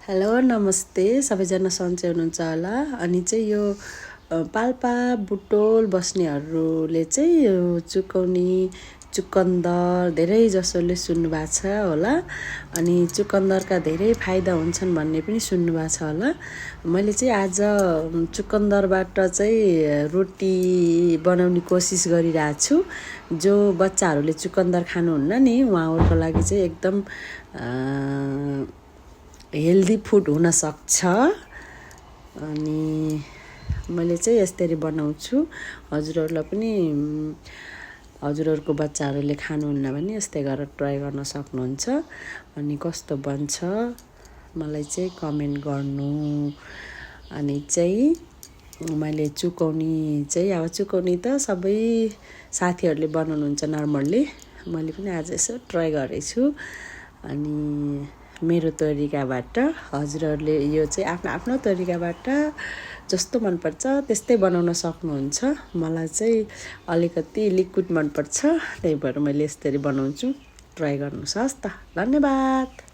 Hello नमस्ते सबैजना सन्चै हुनुहुन्छ होला। अनि चाहिँ यो पाल्पा बुटोल बस्नेहरूले चाहिँ यो चुकौनी चुकन्दर धेरै जसोले सुन्नुभएको छ होला। अनि चुकन्दरका धेरै फाइदा हुन्छन् भन्ने पनि सुन्नुभएको छ होला। मैले चाहिँ आज चुकन्दरबाट चाहिँ रोटी बनाउने कोसिस गरिरहेको छु। जो बच्चाहरूले चुकन्दर खानुहुन्न नि उहाँहरूको लागि चाहिँ एकदम हेल्दी फुड हुन सक्छ। अनि मैले चाहिँ यसरी बनाउँछु। हजुरहरूलाई पनि हजुरहरूको बच्चाहरूले खानुहुन्न भने यस्तै गरेर ट्राई गर्न सक्नुहुन्छ। अनि कस्तो बन्छ मलाई चाहिँ कमेन्ट गर्नु। अनि चाहिँ मैले चुकौनी चाहिँ अब चुकौनी त सबै साथीहरूले बनाउनुहुन्छ नर्मल्ली। मैले पनि आज यसो ट्राई गरेछु। अनि मेरो तरिकाबाट हजुरहरूले यो चाहिँ आफ्नो आफ्नो तरिकाबाट जस्तो मनपर्छ त्यस्तै बनाउन सक्नुहुन्छ। मलाई चाहिँ अलिकति लिक्विड मनपर्छ, त्यही भएर मैले यसरी बनाउँछु। ट्राई गर्नुहोस् हस् त। धन्यवाद।